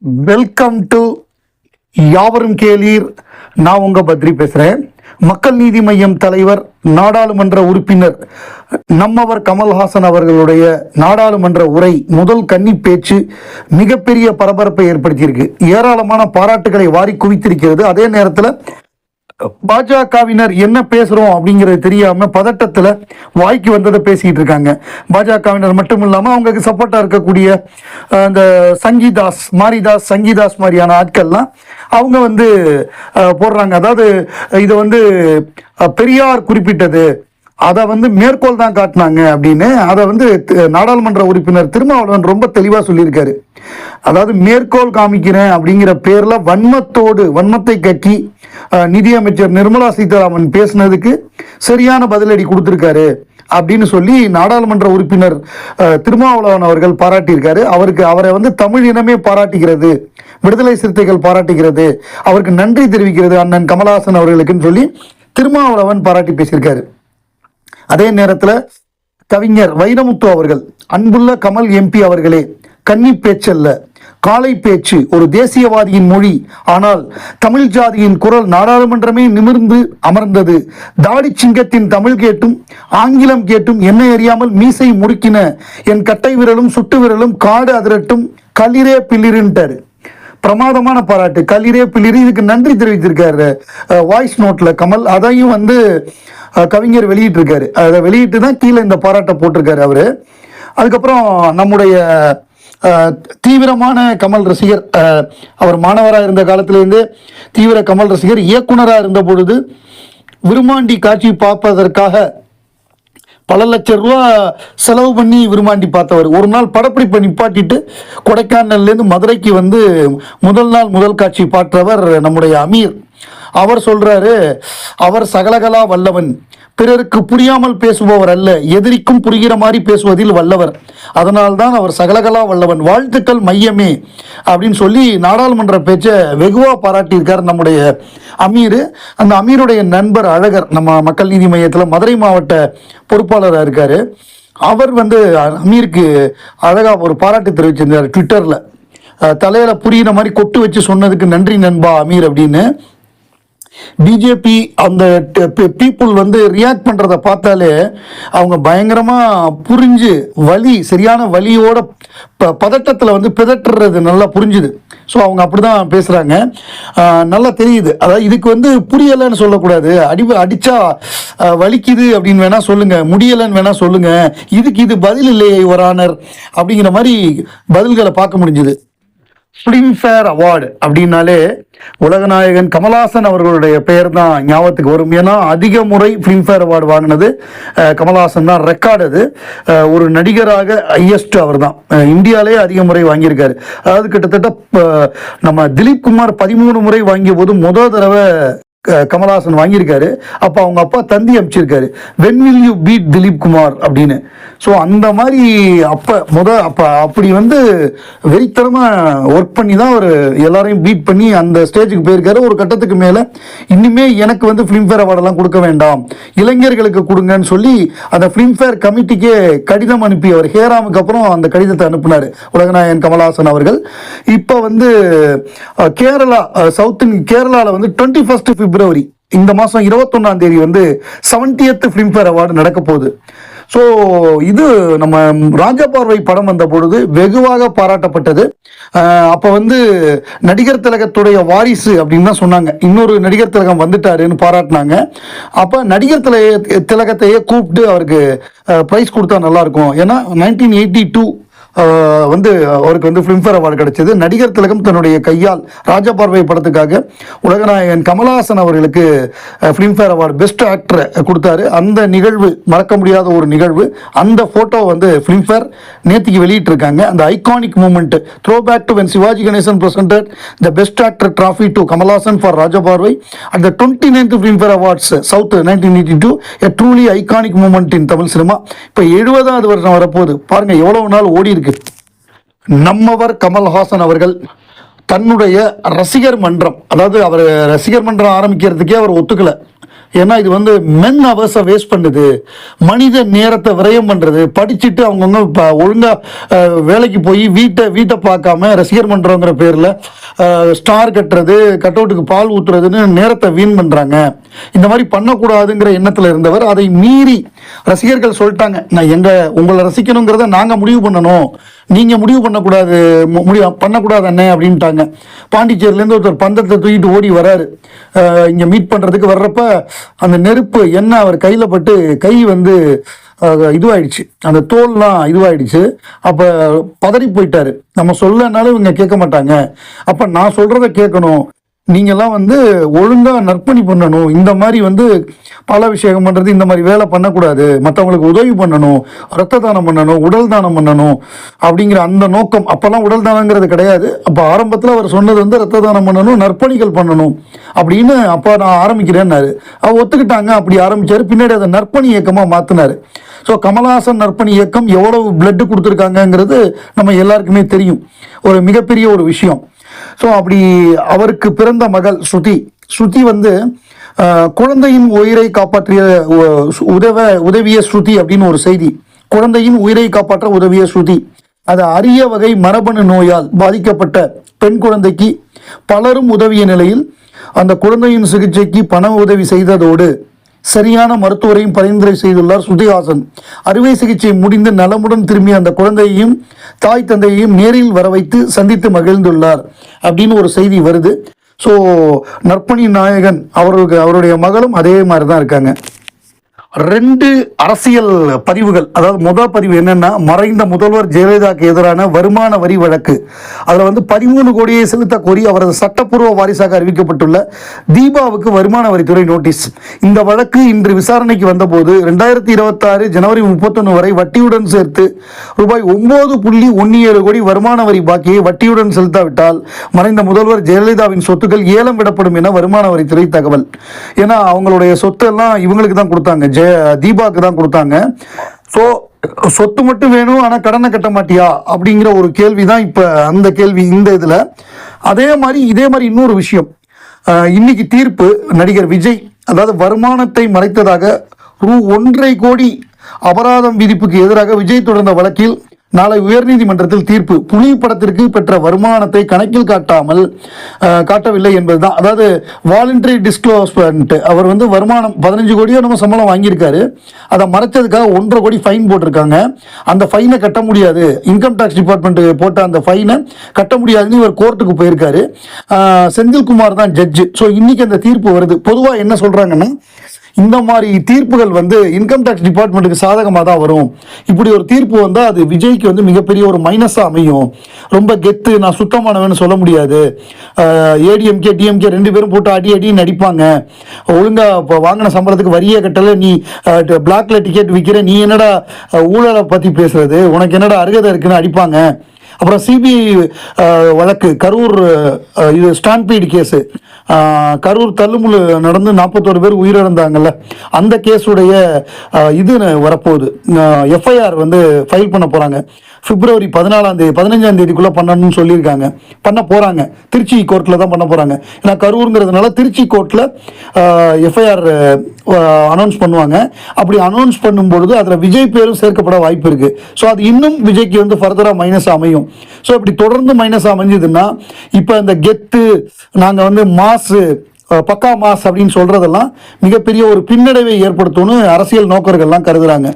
Welcome to யாவரும் கேளீர். நான் உங்க பத்ரி பேசுறேன். மக்கள் நீதி மய்யம் தலைவர், நாடாளுமன்ற உறுப்பினர் நம்மவர் கமல்ஹாசன் அவர்களுடைய நாடாளுமன்ற உரை முதல் கன்னி பேச்சு மிகப்பெரிய பரபரப்பை ஏற்படுத்தியிருக்கு. ஏராளமான பாராட்டுகளை வாரி குவித்திருக்கிறது. அதே நேரத்தில் பாஜகவினர் என்ன பேசுறோம் அப்படிங்கிறது தெரியாம பதட்டத்துல வாய்க்கு வந்ததை பேசிட்டு இருக்காங்க. பாஜகவினர் மட்டும் இல்லாம அவங்களுக்கு சப்போர்ட்டா இருக்கக்கூடிய அந்த சங்கீதாஸ் மாதிரியான ஆட்கள்லாம் அவங்க போடுறாங்க. அதாவது இதை பெரியார் குறிப்பிட்டது, அதை மேற்கோள் தான் காட்டினாங்க அப்படின்னு அதை நாடாளுமன்ற உறுப்பினர் திருமாவளவன் ரொம்ப தெளிவாக சொல்லியிருக்காரு. அதாவது மேற்கோள் காமிக்கிறேன் அப்படிங்கிற பேர்ல வன்மத்தை கக்கி நிதியமைச்சர் நிர்மலா சீதாராமன் பேசினதுக்கு சரியான பதிலடி கொடுத்திருக்காரு அப்படின்னு சொல்லி நாடாளுமன்ற உறுப்பினர் திருமாவளவன் அவர்கள் பாராட்டியிருக்காரு. அவரை தமிழ் இனமே பாராட்டுகிறது, விடுதலை சிறுத்தைகள் பாராட்டுகிறது, அவருக்கு நன்றி தெரிவிக்கிறது அண்ணன் கமல்ஹாசன் அவர்களுக்குன்னு சொல்லி திருமாவளவன் பாராட்டி பேசியிருக்காரு. அதே நேரத்தில் கவிஞர் வைரமுத்து அவர்கள், அன்புள்ள கமல் எம்பி அவர்களே, கன்னி பேச்சல்ல காலை பேச்சு ஒரு தேசியவாதியின் மொழி, ஆனால் தமிழ் ஜாதியின் குரல் நாடாளுமன்றமே நிமிர்ந்து அமர்ந்தது. தாடி சிங்கத்தின் தமிழ் கேட்டும் ஆங்கிலம் கேட்டும் என்னை அறியாமல் மீசை முறுக்கின என் கட்டை விரலும் சுட்டு விரலும் காடு அதிரட்டும் களிரே பிள்ளிருன்ட்டாரு. பிரமாதமான பாராட்டு, களிரே பிள்ளிரு. இதுக்கு நன்றி தெரிவித்திருக்காரு வாய்ஸ் நோட்ல கமல். அதையும் கவிஞர் வெளியிட்டு இருக்காரு. அதை வெளியிட்டு தான் கீழே இந்த பாராட்டை போட்டிருக்காரு அவரு. அதுக்கப்புறம் நம்முடைய தீவிரமான கமல் ரசிகர், அவர் மாணவராக இருந்த காலத்திலிருந்து தீவிர கமல் ரசிகர், இயக்குனராக இருந்த பொழுது விருமாண்டி காட்சி பார்ப்பதற்காக பல லட்சம் ரூபா செலவு பண்ணி விரும்பாண்டி பார்த்தவர். ஒரு நாள் படப்பிடிப்பை நிப்பாட்டிட்டு கொடைக்கானல்லேருந்து மதுரைக்கு முதல் காட்சி பார்த்தவர் நம்முடைய அமீர். அவர் சொல்றாரு, அவர் சகலகலா வல்லவன், பிறருக்கு புரியாமல் பேசுபவர் அல்ல, எதிரிக்கும் புரிகிற மாதிரி பேசுவதில் வல்லவர், அதனால்தான் அவர் சகலகலா வல்லவன், வாழ்த்துக்கள் மையமே அப்படின்னு சொல்லி நாடாளுமன்ற பேச்சை வெகுவா பாராட்டியிருக்கார் நம்முடைய அமீர். அந்த அமீருடைய நண்பர் அழகர் நம்ம மக்கள் நீதி மையத்தில் மதுரை மாவட்ட பொறுப்பாளராக இருக்காரு. அவர் அமீருக்கு அழகா ஒரு பாராட்டு தெரிவிச்சிருந்தார் ட்விட்டர்ல. தலையில புரிகிற மாதிரி கொட்டு வச்சு சொன்னதுக்கு நன்றி நண்பா அமீர் அப்படின்னு. பிஜேபி அந்த பீப்புள் ரியாக்ட் பண்றத பார்த்தாலே அவங்க பயங்கரமா புரிஞ்சு சரியான வலியோட பதட்டத்தில் பிதற்றுறது நல்லா புரிஞ்சுது. ஸோ அவங்க அப்படிதான் பேசுறாங்க, நல்லா தெரியுது. அதாவது இதுக்கு புரியலைன்னு சொல்லக்கூடாது, அடிச்சா வலிக்குது அப்படின்னு வேணா சொல்லுங்க, முடியலைன்னு வேணா சொல்லுங்க, இது பதில் இல்லையே யுவர் ஆனர் அப்படிங்கிற மாதிரி பதில்களை பார்க்க முடிஞ்சுது. ஃபிலிம்ஃபேர் அவார்டு அப்படின்னாலே உலகநாயகன் கமல்ஹாசன் அவர்களுடைய பெயர் தான் ஞாபகத்துக்கு வரும். ஏன்னா அதிக முறை ஃபிலிம்ஃபேர் அவார்டு வாங்கினது கமல்ஹாசன் தான். ரெக்கார்டு அது. ஒரு நடிகராக ஹையஸ்ட் அவர் தான், இந்தியாவிலே அதிக முறை வாங்கியிருக்காரு. அதாவது கிட்டத்தட்ட நம்ம திலீப் குமார் 13 முறை வாங்கிய போது முதல் தடவை கமல்ஹாசன் வாங்கியிருக்காரு. அப்போ அவங்க அப்பா தந்தி அமைச்சிருக்காரு, when will you beat Dilip Kumar அப்படின்னு. ஸோ அந்த மாதிரி அப்படி வெறித்தனமாக ஒர்க் பண்ணி தான் அவர் எல்லாரையும் பீட் பண்ணி அந்த ஸ்டேஜுக்கு போயிருக்காரு. ஒரு கட்டத்துக்கு மேலே இன்னுமே எனக்கு ஃபிலிம்ஃபேர் அவார்டெல்லாம் கொடுக்க வேண்டாம், இளைஞர்களுக்கு கொடுங்கன்னு சொல்லி அந்த ஃபிலிம்ஃபேர் கமிட்டிக்கே கடிதம் அனுப்பி அவர் ஹேராமுக்கு அப்புறம் அந்த கடிதத்தை அனுப்பினார் உலகநாயகன் கமல்ஹாசன் அவர்கள். இப்போ கேரளா கேரளாவில் 21 பிப்ரவரி இந்த மாதம் 21ஆம் தேதி 70th ஃபிலிம்ஃபேர் அவார்டு நடக்க போகுது. ஸோ இது நம்ம ராஜபார்வை படம் வந்த பொழுது வெகுவாக பாராட்டப்பட்டது. அப்போ நடிகர் திலகத்துடைய வாரிசு அப்படின்னு தான் சொன்னாங்க. இன்னொரு நடிகர் திலகம் வந்துட்டாருன்னு பாராட்டினாங்க. அப்போ நடிகர் திலகத்தையே கூப்பிட்டு அவருக்கு ப்ரைஸ் கொடுத்தா நல்லா இருக்கும். ஏன்னா 1982 அவருக்கு ஃபிலிம்ஃபேர் அவார்டு கிடைச்சது. நடிகர் திலகம் தன்னுடைய கையால் ராஜபார்வை படத்துக்காக உலகநாயகன் கமல்ஹாசன் அவர்களுக்கு ஃபிலிம்ஃபேர் அவார்டு பெஸ்ட் ஆக்டர் கொடுத்தாரு. அந்த நிகழ்வு மறக்க முடியாத ஒரு நிகழ்வு. அந்த போட்டோ ஃபிலிம்ஃபேர் நேற்றுக்கு வெளியிட்டு இருக்காங்க. அந்த iconic moment, throw back to when Sivaji Ganesan presented the best actor trophy to Kamal Haasan for Rajaparvai at the 29th Filmfare awards south 1982, a truly iconic moment in Tamil cinema. இப்போ 70வது வருஷம் வரப்போகுது. பாருங்க எவ்வளவு நாள் ஓடி இருக்கு. நம்மவர் கமல்ஹாசன் அவர்கள் தன்னுடைய ரசிகர் மன்றம், அதாவது அவர் ரசிகர் மன்றம் ஆரம்பிக்கிறதுக்கே அவர் ஒத்துக்கலை. ஏன்னா இது வந்து மென் அவர்ஸை வேஸ்ட் பண்ணுது, மனித நேரத்தை விரயம் பண்ணுறது. படிச்சுட்டு அவங்கவுங்க இப்போ ஒழுங்காக வேலைக்கு போய் வீட்டை பார்க்காம ரசிகர் மன்றங்கிற பேரில் ஸ்டார் கட்டுறது, கட் அவுட்டுக்கு பால் ஊற்றுறதுன்னு நேரத்தை வீண் பண்ணுறாங்க. இந்த மாதிரி பண்ணக்கூடாதுங்கிற எண்ணத்தில் இருந்தவர் அதை மீறி ரசிகர்கள் சொல்லிட்டாங்க, நான் உங்களை ரசிக்கணுங்கிறத நாங்கள் முடிவு பண்ணணும், நீங்கள் முடிவு பண்ணக்கூடாது அண்ணே அப்படின்ட்டாங்க. பாண்டிச்சேரியிலேருந்து ஒருத்தர் பந்தத்தை தூக்கிட்டு ஓடி வராரு. இங்கே மீட் பண்ணுறதுக்கு வர்றப்ப அந்த நெருப்பு எண்ணெய் அவர் கையில் பட்டு கை வந்து இதுவாயிடுச்சு, அந்த தோல்லாம் இதுவாயிடுச்சு. அப்போ பதறி போயிட்டாரு. நம்ம சொல்லனாலும் இவங்க கேட்க மாட்டாங்க, அப்போ நான் சொல்கிறத கேட்கணும், நீங்கள்லாம் வந்து ஒழுங்காக நற்பணி பண்ணணும், இந்த மாதிரி வந்து பாலாபிஷேகம் பண்ணுறது, இந்த மாதிரி வேலை பண்ணக்கூடாது, மற்றவங்களுக்கு உதவி பண்ணணும், ரத்த தானம் பண்ணணும், உடல் தானம் பண்ணணும் அப்படிங்கிற அந்த நோக்கம். அப்போல்லாம் உடல் தானங்கிறது கிடையாது. அப்போ ஆரம்பத்தில் அவர் சொன்னது வந்து ரத்த தானம் பண்ணணும், நற்பணிகள் பண்ணணும் அப்படின்னு. அப்போ நான் ஆரம்பிக்கிறேன்னாரு. அவர் ஒத்துக்கிட்டாங்க, அப்படி ஆரம்பித்தார். பின்னாடி அதை நற்பணி இயக்கமாக மாற்றினார். ஸோ கமல்ஹாசன் நற்பணி இயக்கம் எவ்வளவு பிளட்டு கொடுத்துருக்காங்கங்கிறது நம்ம எல்லாருக்குமே தெரியும், ஒரு மிகப்பெரிய ஒரு விஷயம். ஸோ அப்படி அவருக்கு பிறந்த மகள் ஸ்ருதி வந்து குழந்தையின் உயிரை காப்பாற்றிய உதவிய ஸ்ருதி அப்படின்னு ஒரு செய்தி. குழந்தையின் உயிரை காப்பாற்ற உதவிய ஸ்ருதி. அது அரிய வகை மரபணு நோயால் பாதிக்கப்பட்ட பெண் குழந்தைக்கு பலரும் உதவிய நிலையில் அந்த குழந்தையின் சிகிச்சைக்கு பண உதவி செய்ததோடு சரியான மருத்துவரையும் பரிந்துரை செய்துள்ளார் ஸ்ருதிஹாசன். அறுவை சிகிச்சை முடிந்து நலமுடன் திரும்பிய அந்த குழந்தையையும் தாய் தந்தையையும் நேரில் வர வைத்து சந்தித்து மகிழ்ந்துள்ளார் அப்படின்னு ஒரு செய்தி வருது. ஸோ நற்பணி நாயகன் அவருடைய மகளும் அதே மாதிரி தான் இருக்காங்க. 2 அரசியல் பதிவுகள். அதாவது முதல் பதிவு என்னன்னா, மறைந்த முதல்வர் ஜெயலலிதாவுக்கு எதிரான வருமான வரி வழக்கு. அதில் வந்து 13 கோடியை செலுத்த கோரி அவரது சட்டப்பூர்வ வாரிசாக அறிவிக்கப்பட்டுள்ள தீபாவுக்கு வருமான வரித்துறை நோட்டீஸ். இந்த வழக்கு இன்று விசாரணைக்கு வந்தபோது 2026 ஜனவரி 31 வரை வட்டியுடன் சேர்த்து ரூபாய் 9.17 கோடி வருமான வரி பாக்கியை வட்டியுடன் செலுத்தாவிட்டால் மறைந்த முதல்வர் ஜெயலலிதாவின் சொத்துக்கள் ஏலம் விடப்படும் என வருமான வரித்துறை தகவல். ஏன்னா அவங்களுடைய சொத்து எல்லாம் இவங்களுக்கு தான் கொடுத்தாங்க, தீபாவுக்கு தான் கொடுத்தாங்க. ஸோ சொத்து மட்டும் வேணும் ஆனால் கடனை கட்ட மாட்டியா அப்படிங்கிற ஒரு கேள்வி தான் இப்போ அந்த கேள்வி இந்த இதில். இதே மாதிரி இன்னொரு விஷயம். இன்னைக்கு தீர்ப்பு நடிகர் விஜய், அதாவது வருமானத்தை மறைத்ததாக ரூ. 1.5 கோடி அபராதம் விதிப்புக்கு எதிராக விஜய் தொடர்ந்த வழக்கில் நாளை உயர்நீதிமன்றத்தில் தீர்ப்பு. புலி படத்திற்கு பெற்ற வருமானத்தை கணக்கில் காட்டவில்லை என்பதுதான். அதாவது வாலண்டரி டிஸ்க்ளோஸ்மெண்ட். அவர் வந்து வருமானம் 15 கோடியோ நம்ம சம்பளம் வாங்கியிருக்காரு, அதை மறைச்சதுக்காக 1.5 கோடி ஃபைன் போட்டிருக்காங்க. அந்த ஃபைனை கட்ட முடியாது, இன்கம் டேக்ஸ் டிபார்ட்மெண்ட் போட்ட அந்த ஃபைனை கட்ட முடியாதுன்னு இவர் கோர்ட்டுக்கு போயிருக்காரு. செந்தில்குமார் தான் ஜட்ஜு. ஸோ இன்னைக்கு அந்த தீர்ப்பு வருது. பொதுவாக என்ன சொல்றாங்கன்னா, இந்த மாதிரி தீர்ப்புகள் வந்து இன்கம் டேக்ஸ் டிபார்ட்மெண்ட்டுக்கு சாதகமாக தான் வரும். இப்படி ஒரு தீர்ப்பு வந்தால் அது விஜய்க்கு வந்து மிகப்பெரிய ஒரு மைனஸாக அமையும். ரொம்ப கெத்து, நான் சுத்தமானவன்னு சொல்ல முடியாது. ஏடிஎம்கே டிஎம்கே 2 பேரும் போட்டு அடின்னு அடிப்பாங்க. ஒழுங்காக இப்போ வாங்கின சம்பளத்துக்கு வரியே கட்டலை, நீ பிளாக்ல டிக்கெட் விற்கிற, நீ என்னடா ஊழலை பற்றி பேசுறது, உனக்கு என்னடா அருகதை இருக்குன்னு அடிப்பாங்க. அப்புறம் சிபிஐ வழக்கு, கரூர் இது ஸ்டாம்பீடு கேஸு, கரூர் தள்ளுமுள்ளு நடந்து 41 பேர் உயிரிழந்தாங்கல்ல, அந்த கேஸுடைய இது வரப்போகுது. எஃப்ஐஆர் வந்து ஃபைல் பண்ண போகிறாங்க. பிப்ரவரி 15ஆம் தேதிக்குள்ளே பண்ணணும்னு சொல்லியிருக்காங்க. பண்ண போகிறாங்க. திருச்சி கோர்ட்டில் தான் பண்ண போகிறாங்க. ஏன்னா கரூருங்கிறதுனால திருச்சி கோர்ட்டில் எஃப்ஐஆர் அனௌன்ஸ் பண்ணுவாங்க. அப்படி அனௌன்ஸ் பண்ணும்பொழுது அதில் விஜய் பேரும் சேர்க்கப்பட வாய்ப்பு இருக்குது. ஸோ அது இன்னும் விஜய்க்கு வந்து ஃபர்தராக மைனஸ் அமையும். ஸோ இப்படி தொடர்ந்து மைனஸ் அமைஞ்சதுன்னா இப்போ இந்த கெத்து, நாங்கள் வந்து மாசு, பக்கா மாஸ் அப்படின்னு சொல்கிறதெல்லாம் மிகப்பெரிய ஒரு பின்னடைவை ஏற்படுத்தும்னு அரசியல் நோக்கர்கள்லாம் கருதுகிறாங்க.